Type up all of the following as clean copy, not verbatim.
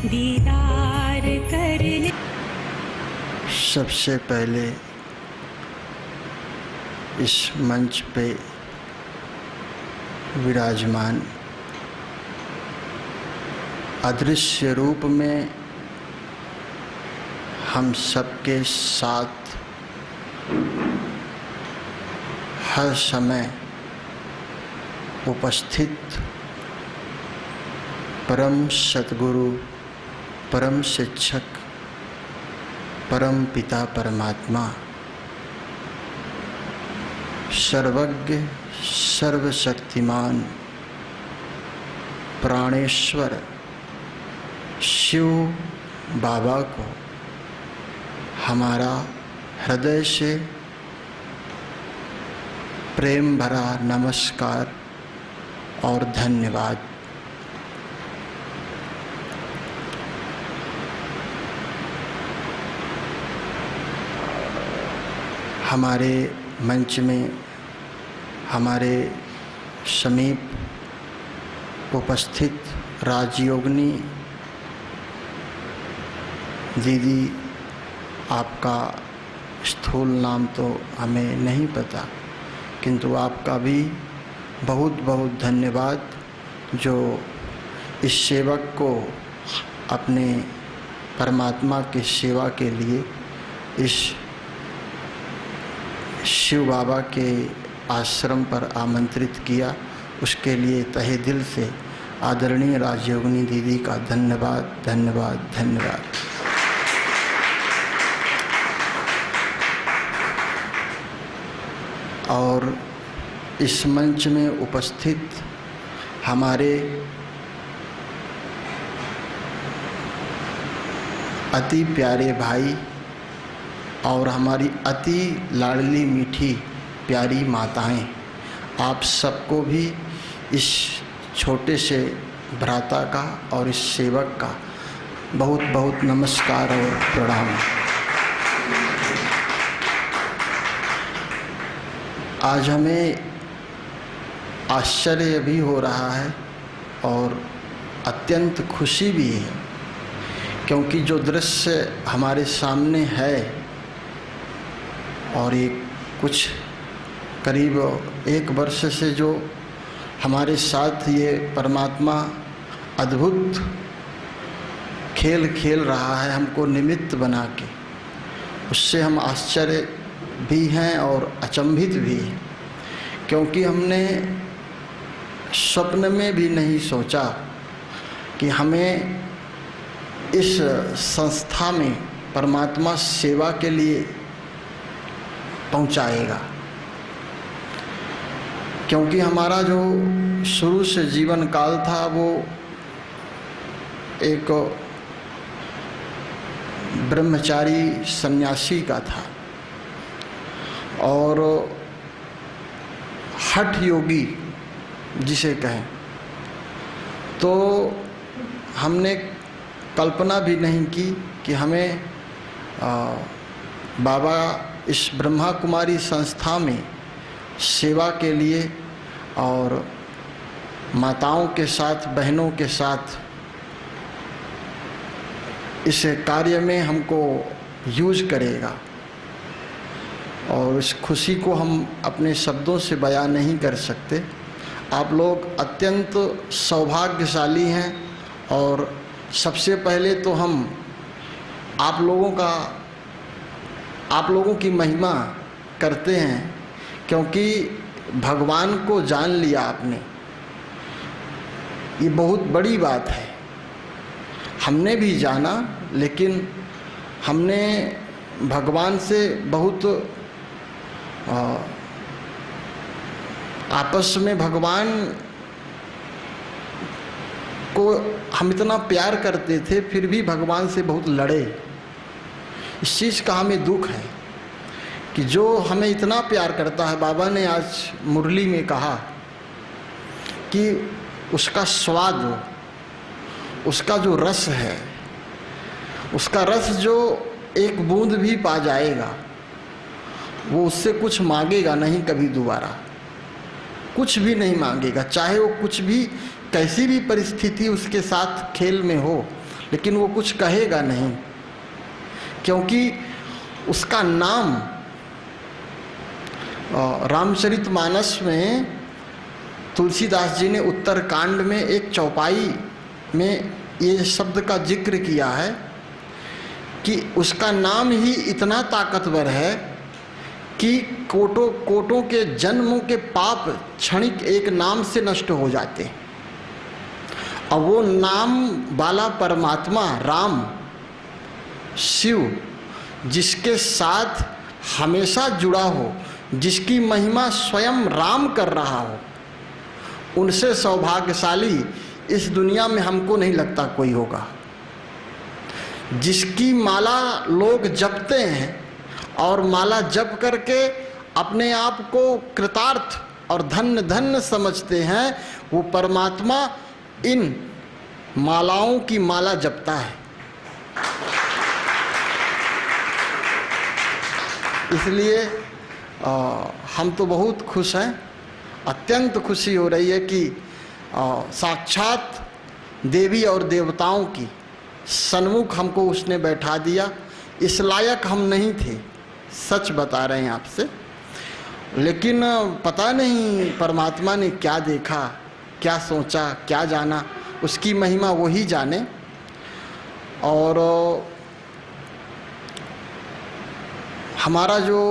दीदार कर ले। सबसे पहले इस मंच पे विराजमान अदृश्य रूप में हम सबके साथ हर समय उपस्थित परम सद्गुरु, परम शिक्षक, परम पिता परमात्मा, सर्वज्ञ सर्वशक्तिमान प्राणेश्वर शिव बाबा को हमारा हृदय से प्रेम भरा नमस्कार और धन्यवाद। हमारे मंच में हमारे समीप उपस्थित राजयोगिनी दीदी, आपका स्थूल नाम तो हमें नहीं पता, किंतु आपका भी बहुत बहुत धन्यवाद जो इस सेवक को अपने परमात्मा की सेवा के लिए इस शिव बाबा के आश्रम पर आमंत्रित किया। उसके लिए तहे दिल से आदरणीय राजयोगिनी दीदी का धन्यवाद धन्यवाद धन्यवाद। और इस मंच में उपस्थित हमारे अति प्यारे भाई और हमारी अति लाडली मीठी प्यारी माताएं, आप सबको भी इस छोटे से भ्राता का और इस सेवक का बहुत बहुत नमस्कार और प्रणाम। आज हमें आश्चर्य भी हो रहा है और अत्यंत खुशी भी है, क्योंकि जो दृश्य हमारे सामने है और एक कुछ करीब 1 वर्ष से जो हमारे साथ ये परमात्मा अद्भुत खेल खेल रहा है हमको निमित्त बना के, उससे हम आश्चर्य भी हैं और अचंभित भी हैं, क्योंकि हमने स्वप्न में भी नहीं सोचा कि हमें इस संस्था में परमात्मा सेवा के लिए पहुंचाएगा। क्योंकि हमारा जो शुरू से जीवन काल था वो एक ब्रह्मचारी सन्यासी का था और हठ योगी जिसे कहें, तो हमने कल्पना भी नहीं की कि हमें बाबा इस ब्रह्मा कुमारी संस्था में सेवा के लिए और माताओं के साथ, बहनों के साथ इस कार्य में हमको यूज करेगा। और इस खुशी को हम अपने शब्दों से बयां नहीं कर सकते। आप लोग अत्यंत सौभाग्यशाली हैं और सबसे पहले तो हम आप लोगों की महिमा करते हैं, क्योंकि भगवान को जान लिया आपने, ये बहुत बड़ी बात है। हमने भी जाना, लेकिन हमने भगवान से बहुत आपस में भगवान को हम इतना प्यार करते थे, फिर भी भगवान से बहुत लड़े। इस चीज़ का हमें दुख है कि जो हमें इतना प्यार करता है, बाबा ने आज मुरली में कहा कि उसका स्वाद, उसका जो रस है, उसका रस जो एक बूंद भी पा जाएगा वो उससे कुछ मांगेगा नहीं कभी दोबारा, कुछ भी नहीं मांगेगा, चाहे वो कुछ भी कैसी भी परिस्थिति उसके साथ खेल में हो, लेकिन वो कुछ कहेगा नहीं, क्योंकि उसका नाम रामचरितमानस में तुलसीदास जी ने उत्तरकांड में एक चौपाई में ये शब्द का जिक्र किया है कि उसका नाम ही इतना ताकतवर है कि कोटों के जन्मों के पाप क्षणिक एक नाम से नष्ट हो जाते हैं। अब वो नाम वाला परमात्मा राम, शिव, जिसके साथ हमेशा जुड़ा हो, जिसकी महिमा स्वयं राम कर रहा हो, उनसे सौभाग्यशाली इस दुनिया में हमको नहीं लगता कोई होगा। जिसकी माला लोग जपते हैं और माला जप करके अपने आप को कृतार्थ और धन्य धन्य समझते हैं, वो परमात्मा इन मालाओं की माला जपता है। इसलिए हम तो बहुत खुश हैं, अत्यंत खुशी हो रही है कि साक्षात देवी और देवताओं की सन्मुख हमको उसने बैठा दिया। इस लायक हम नहीं थे, सच बता रहे हैं आपसे, लेकिन पता नहीं परमात्मा ने क्या देखा, क्या सोचा, क्या जाना, उसकी महिमा वही जाने। और हमारा जो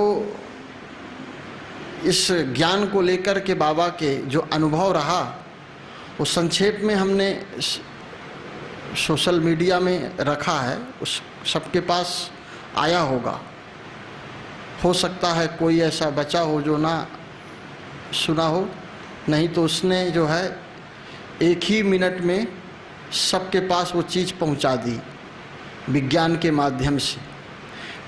इस ज्ञान को लेकर के बाबा के जो अनुभव रहा, वो संक्षेप में हमने सोशल मीडिया में रखा है, उस सबके पास आया होगा। हो सकता है कोई ऐसा बचा हो जो ना सुना हो, नहीं तो उसने जो है एक ही मिनट में सबके पास वो चीज़ पहुंचा दी विज्ञान के माध्यम से।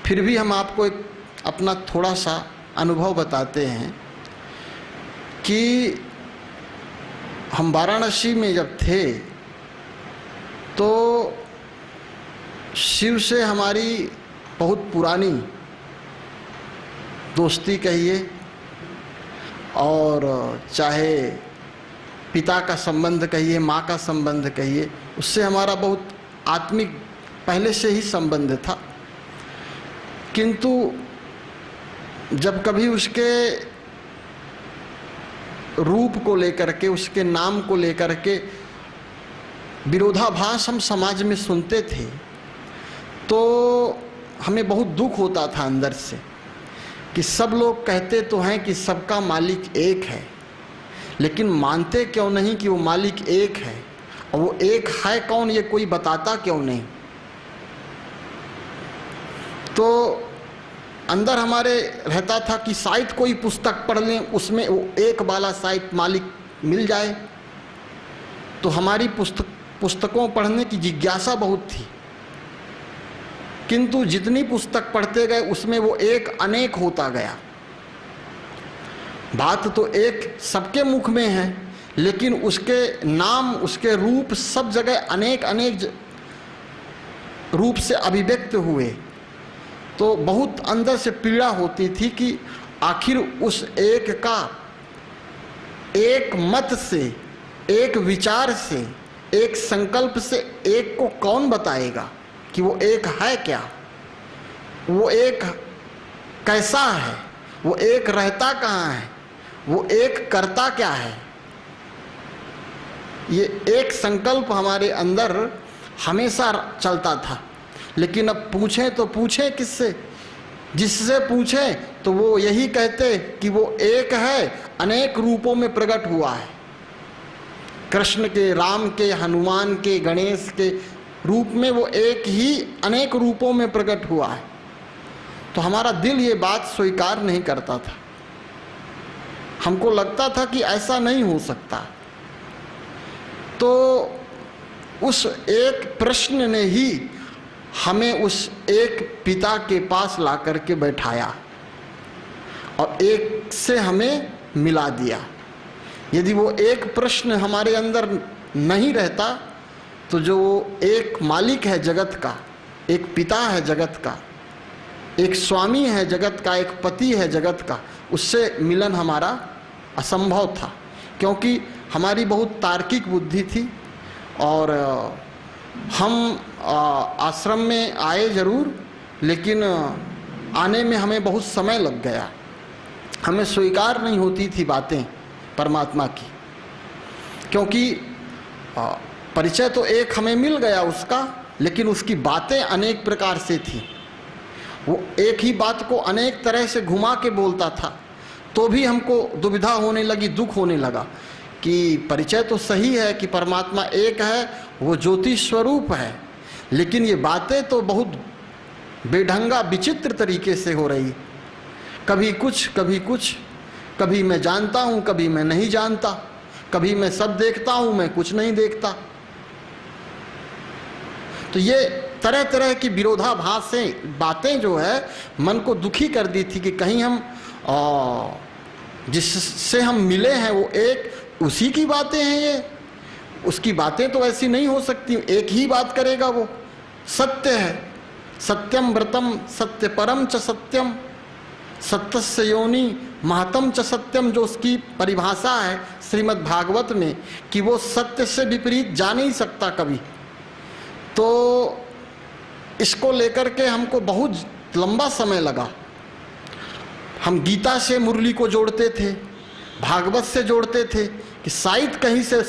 फिर भी हम आपको एक अपना थोड़ा सा अनुभव बताते हैं कि हम वाराणसी में जब थे तो शिव से हमारी बहुत पुरानी दोस्ती कहिए, और चाहे पिता का संबंध कहिए, माँ का संबंध कहिए, उससे हमारा बहुत आत्मिक पहले से ही संबंध था। किंतु जब कभी उसके रूप को लेकर के, उसके नाम को लेकर के विरोधाभास हम समाज में सुनते थे तो हमें बहुत दुख होता था अंदर से कि सब लोग कहते तो हैं कि सबका मालिक एक है, लेकिन मानते क्यों नहीं कि वो मालिक एक है, और वो एक है कौन ये कोई बताता क्यों नहीं। तो अंदर हमारे रहता था कि शायद कोई पुस्तक पढ़ लें, उसमें वो एक वाला शायद मालिक मिल जाए। तो हमारी पुस्तकों पढ़ने की जिज्ञासा बहुत थी, किंतु जितनी पुस्तक पढ़ते गए उसमें वो एक अनेक होता गया। बात तो एक सबके मुख में है, लेकिन उसके नाम, उसके रूप सब जगह अनेक अनेक रूप से अभिव्यक्त हुए। तो बहुत अंदर से पीड़ा होती थी कि आखिर उस एक का, एक मत से, एक विचार से, एक संकल्प से एक को कौन बताएगा कि वो एक है क्या, वो एक कैसा है, वो एक रहता कहाँ है, वो एक करता क्या है। ये एक संकल्प हमारे अंदर हमेशा चलता था। लेकिन अब पूछें तो पूछें किससे? जिससे पूछें तो वो यही कहते कि वो एक है, अनेक रूपों में प्रकट हुआ है। कृष्ण के, राम के, हनुमान के, गणेश के रूप में वो एक ही अनेक रूपों में प्रकट हुआ है। तो हमारा दिल ये बात स्वीकार नहीं करता था। हमको लगता था कि ऐसा नहीं हो सकता। तो उस एक प्रश्न ने ही हमें उस एक पिता के पास ला करके बैठाया और एक से हमें मिला दिया। यदि वो एक प्रश्न हमारे अंदर नहीं रहता तो जो एक मालिक है जगत का, एक पिता है जगत का, एक स्वामी है जगत का, एक पति है जगत का, उससे मिलन हमारा असंभव था। क्योंकि हमारी बहुत तार्किक बुद्धि थी और हम आश्रम में आए ज़रूर, लेकिन आने में हमें बहुत समय लग गया। हमें स्वीकार नहीं होती थी बातें परमात्मा की, क्योंकि परिचय तो एक हमें मिल गया उसका, लेकिन उसकी बातें अनेक प्रकार से थी। वो एक ही बात को अनेक तरह से घुमा के बोलता था, तो भी हमको दुविधा होने लगी, दुख होने लगा कि परिचय तो सही है कि परमात्मा एक है, वो ज्योति स्वरूप है, लेकिन ये बातें तो बहुत बेढंगा विचित्र तरीके से हो रही, कभी कुछ कभी कुछ, कभी मैं जानता हूँ कभी मैं नहीं जानता, कभी मैं सब देखता हूँ मैं कुछ नहीं देखता। तो ये तरह तरह की विरोधाभासें बातें जो है मन को दुखी कर दी थी कि कहीं हम जिससे हम मिले हैं वो एक, उसी की बातें हैं ये, उसकी बातें तो ऐसी नहीं हो सकती, एक ही बात करेगा वो, सत्य है, सत्यम व्रतम सत्य परम च सत्यम, सत्यस्य योनि महतम च सत्यम, जो उसकी परिभाषा है श्रीमद् भागवत में कि वो सत्य से विपरीत जा नहीं सकता कभी। तो इसको लेकर के हमको बहुत लंबा समय लगा। हम गीता से मुरली को जोड़ते थे, भागवत से जोड़ते थे कि शायद कहीं से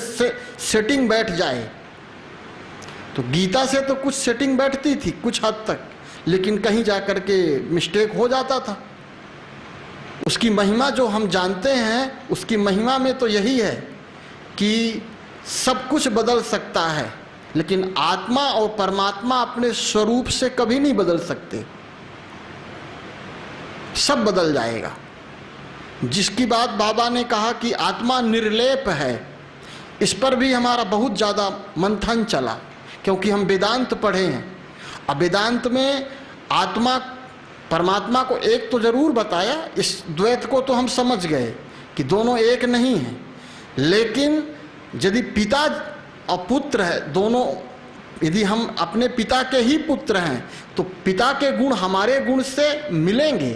सेटिंग बैठ जाए। तो गीता से तो कुछ सेटिंग बैठती थी कुछ हद तक, लेकिन कहीं जाकर के मिस्टेक हो जाता था। उसकी महिमा जो हम जानते हैं, उसकी महिमा में तो यही है कि सब कुछ बदल सकता है, लेकिन आत्मा और परमात्मा अपने स्वरूप से कभी नहीं बदल सकते, सब बदल जाएगा। जिसकी बात बाबा ने कहा कि आत्मा निर्लेप है, इस पर भी हमारा बहुत ज़्यादा मंथन चला, क्योंकि हम वेदांत पढ़े हैं। अब वेदांत में आत्मा परमात्मा को एक तो जरूर बताया, इस द्वैत को तो हम समझ गए कि दोनों एक नहीं हैं, लेकिन यदि पिता और पुत्र है दोनों, यदि हम अपने पिता के ही पुत्र हैं तो पिता के गुण हमारे गुण से मिलेंगे।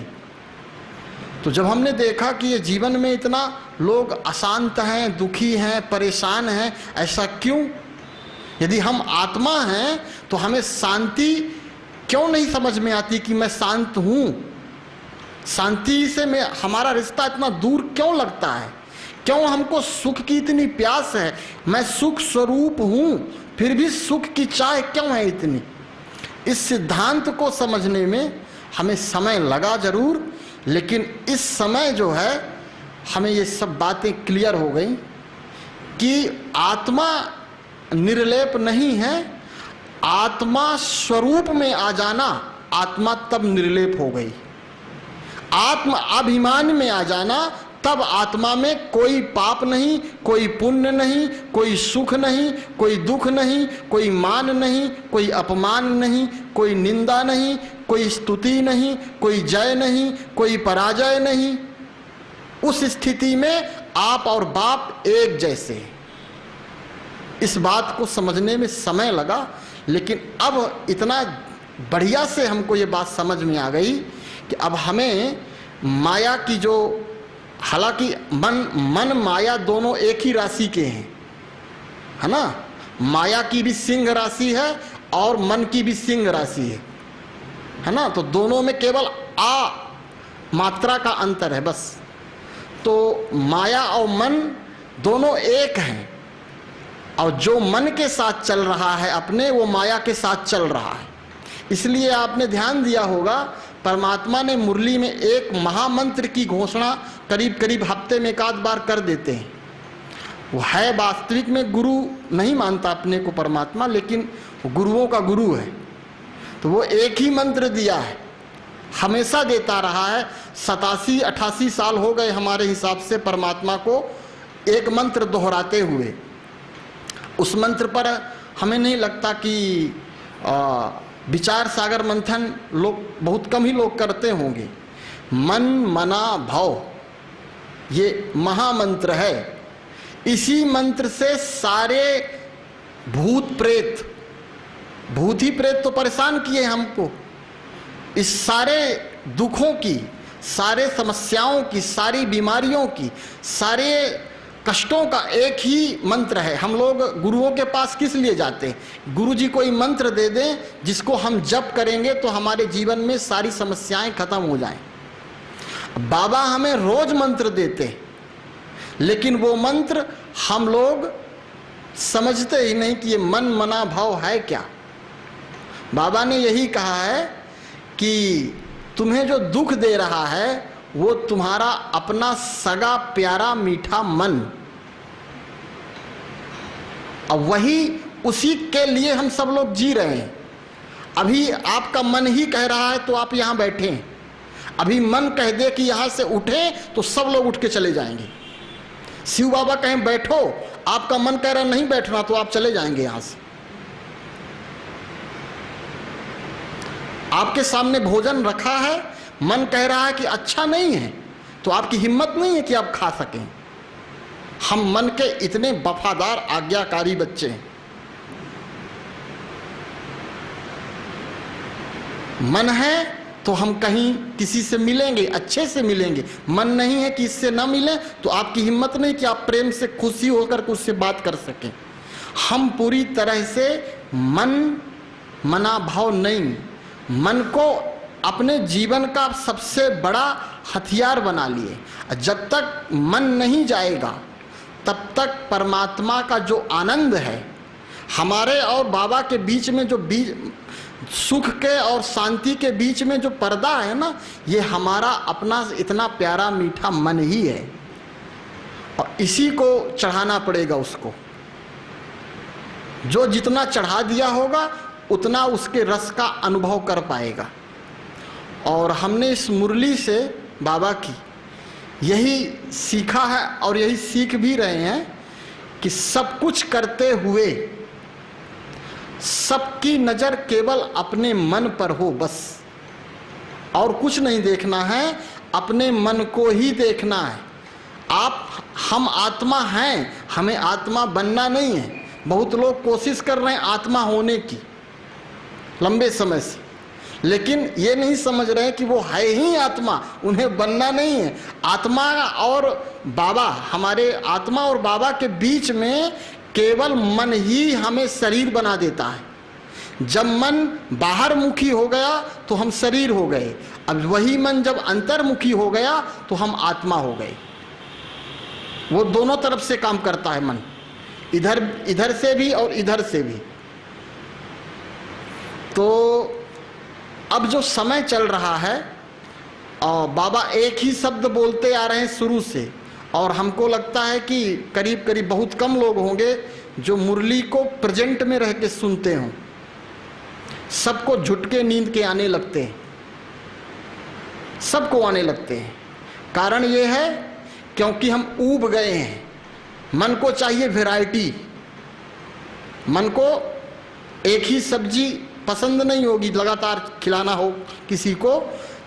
तो जब हमने देखा कि ये जीवन में इतना लोग अशांत हैं, दुखी हैं, परेशान हैं, ऐसा क्यों? यदि हम आत्मा हैं तो हमें शांति क्यों नहीं समझ में आती कि मैं शांत हूँ? शांति से मैं हमारा रिश्ता इतना दूर क्यों लगता है? क्यों हमको सुख की इतनी प्यास है? मैं सुख स्वरूप हूँ, फिर भी सुख की चाह क्यों है इतनी? इस सिद्धांत को समझने में हमें समय लगा जरूर, लेकिन इस समय जो है हमें ये सब बातें क्लियर हो गई कि आत्मा निर्लेप नहीं है। आत्मा स्वरूप में आ जाना, आत्मा तब निर्लेप हो गई। आत्म अभिमान में आ जाना, तब आत्मा में कोई पाप नहीं, कोई पुण्य नहीं, कोई सुख नहीं, कोई दुख नहीं, कोई मान नहीं, कोई अपमान नहीं, कोई निंदा नहीं, कोई स्तुति नहीं, कोई जय नहीं, कोई पराजय नहीं। उस स्थिति में आप और बाप एक जैसे। इस बात को समझने में समय लगा, लेकिन अब इतना बढ़िया से हमको ये बात समझ में आ गई कि अब हमें माया की जो, हालांकि मन माया दोनों एक ही राशि के हैं, है ना? माया की भी सिंह राशि है और मन की भी सिंह राशि है ना? तो दोनों में केवल आ मात्रा का अंतर है बस। तो माया और मन दोनों एक हैं, और जो मन के साथ चल रहा है अपने, वो माया के साथ चल रहा है। इसलिए आपने ध्यान दिया होगा परमात्मा ने मुरली में एक महामंत्र की घोषणा करीब करीब हफ्ते में एक आध बार कर देते हैं। वो है वास्तविक में गुरु नहीं मानता अपने को परमात्मा, लेकिन वो गुरुओं का गुरु है। तो वो एक ही मंत्र दिया है, हमेशा देता रहा है। 87-88 साल हो गए हमारे हिसाब से परमात्मा को एक मंत्र दोहराते हुए। उस मंत्र पर हमें नहीं लगता कि विचार सागर मंथन लोग, बहुत कम ही लोग करते होंगे। मन मना भव, ये महामंत्र है। इसी मंत्र से सारे भूत प्रेत, भूत ही प्रेत तो परेशान किए हमको, इस सारे दुखों की, सारे समस्याओं की, सारी बीमारियों की, सारे कष्टों का एक ही मंत्र है। हम लोग गुरुओं के पास किस लिए जाते हैं? गुरु जी कोई मंत्र दे दें जिसको हम जप करेंगे तो हमारे जीवन में सारी समस्याएं खत्म हो जाएं। बाबा हमें रोज मंत्र देते हैं, लेकिन वो मंत्र हम लोग समझते ही नहीं कि ये मन मना भाव है क्या। बाबा ने यही कहा है कि तुम्हें जो दुख दे रहा है वो तुम्हारा अपना सगा प्यारा मीठा मन, अब वही उसी के लिए हम सब लोग जी रहे हैं। अभी आपका मन ही कह रहा है तो आप यहां बैठे हैं, अभी मन कह दे कि यहां से उठे तो सब लोग उठ के चले जाएंगे। शिव बाबा कहें बैठो, आपका मन कह रहा नहीं बैठना तो आप चले जाएंगे यहां से। आपके सामने भोजन रखा है, मन कह रहा है कि अच्छा नहीं है, तो आपकी हिम्मत नहीं है कि आप खा सकें। हम मन के इतने वफादार आज्ञाकारी बच्चे हैं। मन है तो हम कहीं किसी से मिलेंगे, अच्छे से मिलेंगे। मन नहीं है कि इससे ना मिले तो आपकी हिम्मत नहीं कि आप प्रेम से खुशी होकर उससे बात कर सकें। हम पूरी तरह से मन मना भाव नहीं, मन को अपने जीवन का सबसे बड़ा हथियार बना लिए। जब तक मन नहीं जाएगा तब तक परमात्मा का जो आनंद है, हमारे और बाबा के बीच में जो सुख के और शांति के बीच में जो पर्दा है ना, ये हमारा अपना इतना प्यारा मीठा मन ही है, और इसी को चढ़ाना पड़ेगा उसको। जो जितना चढ़ा दिया होगा उतना उसके रस का अनुभव कर पाएगा। और हमने इस मुरली से बाबा की यही सीखा है और यही सीख भी रहे हैं कि सब कुछ करते हुए सबकी नज़र केवल अपने मन पर हो, बस और कुछ नहीं देखना है, अपने मन को ही देखना है। हम आत्मा हैं, हमें आत्मा बनना नहीं है। बहुत लोग कोशिश कर रहे हैं आत्मा होने की लंबे समय से, लेकिन ये नहीं समझ रहे कि वो है ही आत्मा, उन्हें बनना नहीं है। आत्मा और बाबा, हमारे आत्मा और बाबा के बीच में केवल मन ही हमें शरीर बना देता है। जब मन बाहर मुखी हो गया तो हम शरीर हो गए, अब वही मन जब अंतर्मुखी हो गया तो हम आत्मा हो गए। वो दोनों तरफ से काम करता है मन, इधर से भी और इधर से भी। तो अब जो समय चल रहा है, और बाबा एक ही शब्द बोलते आ रहे हैं शुरू से, और हमको लगता है कि करीब करीब बहुत कम लोग होंगे जो मुरली को प्रेजेंट में रह के सुनते हों। सबको झुटके नींद के आने लगते हैं, सबको आने लगते हैं। कारण ये है क्योंकि हम ऊब गए हैं। मन को चाहिए वैरायटी, मन को एक ही सब्जी पसंद नहीं होगी लगातार खिलाना हो किसी को।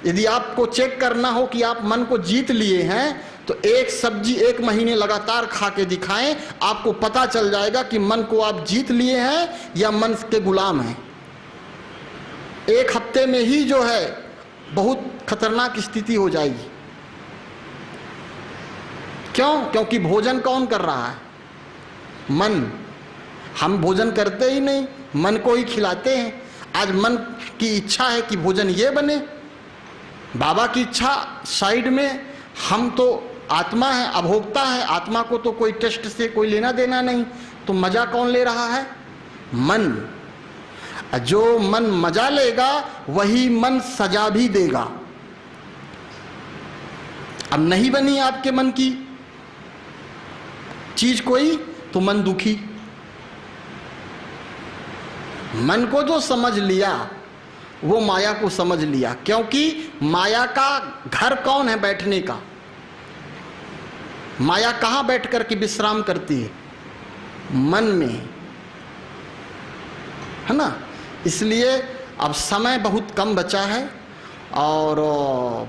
यदि आपको चेक करना हो कि आप मन को जीत लिए हैं तो एक सब्जी 1 महीने लगातार खा के दिखाएं, आपको पता चल जाएगा कि मन को आप जीत लिए हैं या मन के गुलाम हैं। 1 हफ्ते में ही जो है बहुत खतरनाक स्थिति हो जाएगी। क्यों? क्योंकि भोजन कौन कर रहा है? मन। हम भोजन करते ही नहीं, मन को ही खिलाते हैं। आज मन की इच्छा है कि भोजन ये बने, बाबा की इच्छा साइड में। हम तो आत्मा है, अभोक्ता है, आत्मा को तो कोई टेस्ट से कोई लेना देना नहीं। तो मजा कौन ले रहा है? मन। जो मन मजा लेगा वही मन सजा भी देगा। अब नहीं बनी आपके मन की चीज कोई तो मन दुखी। मन को जो समझ लिया वो माया को समझ लिया, क्योंकि माया का घर कौन है बैठने का? माया कहां बैठ कर के विश्राम करती है? मन में, है ना। इसलिए अब समय बहुत कम बचा है, और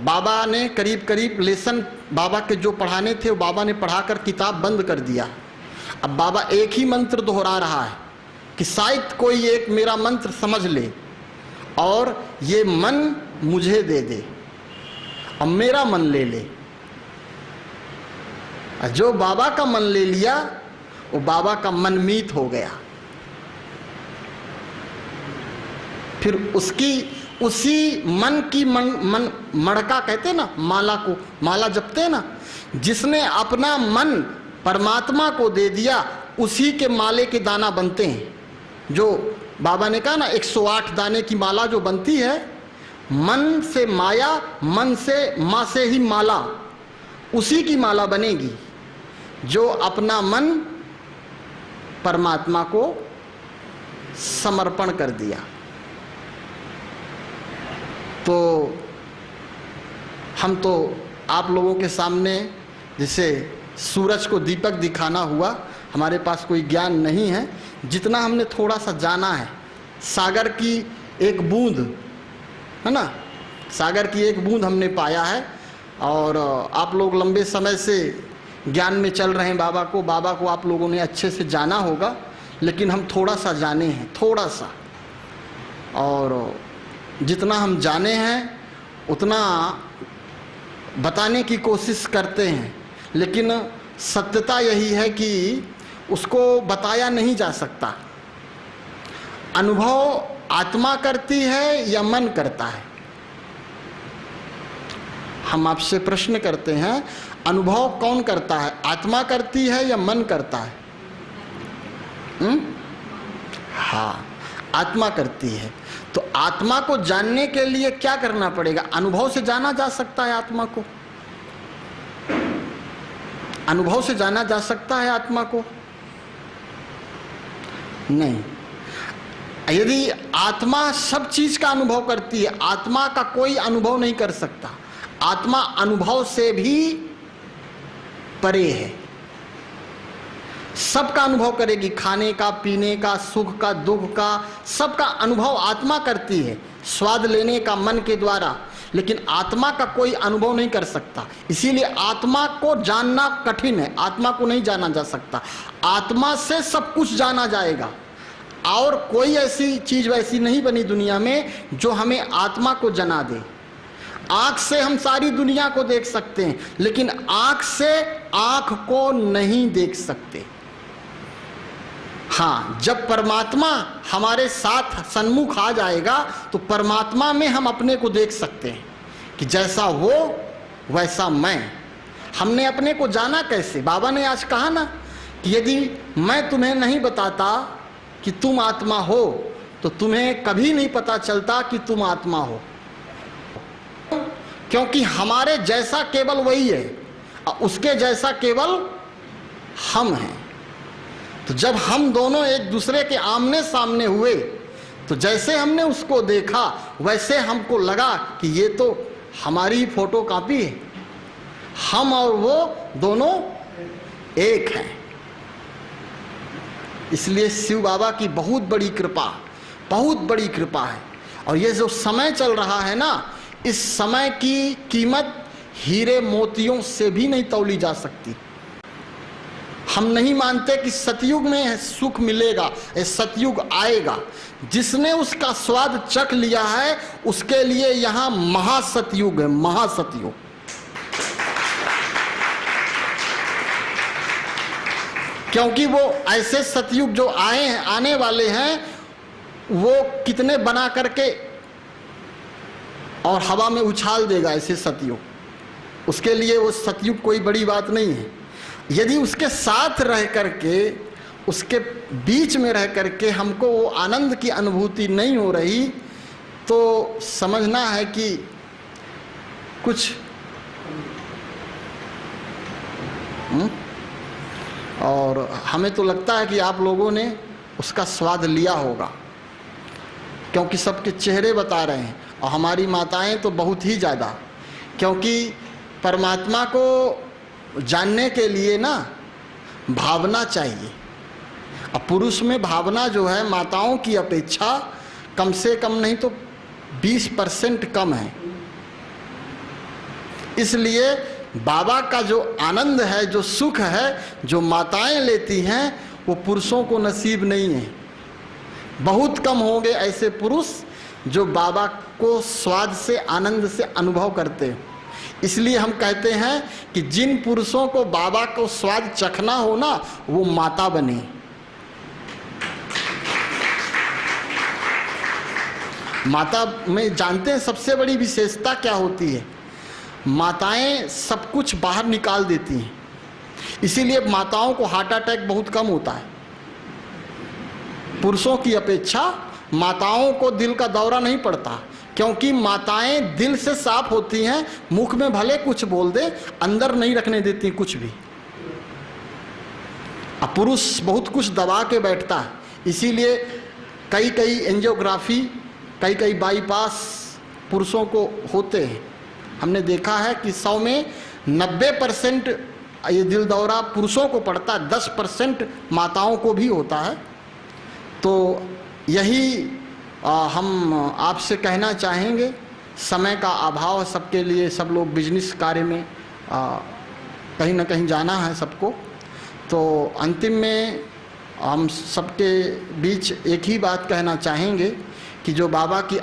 बाबा ने करीब करीब लेसन बाबा के जो पढ़ाने थे वो बाबा ने पढ़ाकर किताब बंद कर दिया। अब बाबा एक ही मंत्र दोहरा रहा है कि शायद कोई एक मेरा मंत्र समझ ले और ये मन मुझे दे दे, अब मेरा मन ले ले। जो बाबा का मन ले लिया वो बाबा का मनमीत हो गया। फिर उसी मन की मड़का कहते ना, माला को, माला जपते ना, जिसने अपना मन परमात्मा को दे दिया उसी के माले के दाना बनते हैं। जो बाबा ने कहा ना 108 दाने की माला जो बनती है, मन से माया, मन से माँ से ही माला, उसी की माला बनेगी जो अपना मन परमात्मा को समर्पण कर दिया। तो हम तो आप लोगों के सामने जैसे सूरज को दीपक दिखाना हुआ, हमारे पास कोई ज्ञान नहीं है, जितना हमने थोड़ा सा जाना है, सागर की एक बूंद है ना, सागर की एक बूंद हमने पाया है। और आप लोग लंबे समय से ज्ञान में चल रहे हैं, बाबा को आप लोगों ने अच्छे से जाना होगा, लेकिन हम थोड़ा सा जाने हैं, थोड़ा सा। और जितना हम जाने हैं उतना बताने की कोशिश करते हैं, लेकिन सत्यता यही है कि उसको बताया नहीं जा सकता। अनुभव आत्मा करती है या मन करता है? हम आपसे प्रश्न करते हैं, अनुभव कौन करता है, आत्मा करती है या मन करता है? हाँ, आत्मा करती है। तो आत्मा को जानने के लिए क्या करना पड़ेगा? अनुभव से जाना जा सकता है आत्मा को? अनुभव से जाना जा सकता है आत्मा को? नहीं। यदि आत्मा सब चीज का अनुभव करती है, आत्मा का कोई अनुभव नहीं कर सकता। आत्मा अनुभव से भी परे है, सबका अनुभव करेगी, खाने का, पीने का, सुख का, दुख का, सबका अनुभव आत्मा करती है, स्वाद लेने का मन के द्वारा, लेकिन आत्मा का कोई अनुभव नहीं कर सकता। इसीलिए आत्मा को जानना कठिन है, आत्मा को नहीं जाना जा सकता। आत्मा से सब कुछ जाना जाएगा, और कोई ऐसी चीज वैसी नहीं बनी दुनिया में जो हमें आत्मा को जना दे। आंख से हम सारी दुनिया को देख सकते हैं, लेकिन आंख से आंख को नहीं देख सकते। हाँ, जब परमात्मा हमारे साथ सन्मुख आ जाएगा तो परमात्मा में हम अपने को देख सकते हैं कि जैसा वो वैसा मैं। हमने अपने को जाना कैसे? बाबा ने आज कहा ना कि यदि मैं तुम्हें नहीं बताता कि तुम आत्मा हो तो तुम्हें कभी नहीं पता चलता कि तुम आत्मा हो, क्योंकि हमारे जैसा केवल वही है, उसके जैसा केवल हम हैं। तो जब हम दोनों एक दूसरे के आमने सामने हुए तो जैसे हमने उसको देखा वैसे हमको लगा कि ये तो हमारी फोटो कॉपी है, हम और वो दोनों एक हैं। इसलिए शिव बाबा की बहुत बड़ी कृपा, बहुत बड़ी कृपा है। और ये जो समय चल रहा है ना, इस समय की कीमत हीरे मोतियों से भी नहीं तौली जा सकती। हम नहीं मानते कि सतयुग में सुख मिलेगा, ये सतयुग आएगा। जिसने उसका स्वाद चख लिया है उसके लिए यहाँ महासतयुग है, महासतयुग। क्योंकि वो ऐसे सतयुग जो आए हैं, आने वाले हैं, वो कितने बना करके और हवा में उछाल देगा ऐसे सतयुग। उसके लिए वो सतयुग कोई बड़ी बात नहीं है। यदि उसके साथ रह करके, उसके बीच में रह करके हमको वो आनंद की अनुभूति नहीं हो रही तो समझना है कि कुछ और हमें तो लगता है कि आप लोगों ने उसका स्वाद लिया होगा, क्योंकि सबके चेहरे बता रहे हैं, और हमारी माताएं तो बहुत ही ज़्यादा। क्योंकि परमात्मा को जानने के लिए ना भावना चाहिए, और पुरुष में भावना जो है माताओं की अपेक्षा कम से कम नहीं तो 20% कम है। इसलिए बाबा का जो आनंद है, जो सुख है, जो माताएं लेती हैं, वो पुरुषों को नसीब नहीं है। बहुत कम होंगे ऐसे पुरुष जो बाबा को स्वाद से, आनंद से अनुभव करते हैं। इसलिए हम कहते हैं कि जिन पुरुषों को बाबा को स्वाद चखना हो ना, वो माता बने। माता में जानते हैं सबसे बड़ी विशेषता क्या होती है? माताएं सब कुछ बाहर निकाल देती हैं, इसीलिए माताओं को हार्ट अटैक बहुत कम होता है। पुरुषों की अपेक्षा माताओं को दिल का दौरा नहीं पड़ता, क्योंकि माताएं दिल से साफ होती हैं। मुख में भले कुछ बोल दे, अंदर नहीं रखने देती कुछ भी। अब पुरुष बहुत कुछ दबा के बैठता है, इसीलिए कई कई एंजियोग्राफी, कई कई बाईपास पुरुषों को होते हैं। हमने देखा है कि 100 में 90% ये दिल दौरा पुरुषों को पड़ता है, 10% माताओं को भी होता है। तो यही हम आपसे कहना चाहेंगे। समय का अभाव है सबके लिए, सब लोग बिजनेस कार्य में कहीं ना कहीं जाना है सबको। तो अंतिम में हम सबके बीच एक ही बात कहना चाहेंगे कि जो बाबा की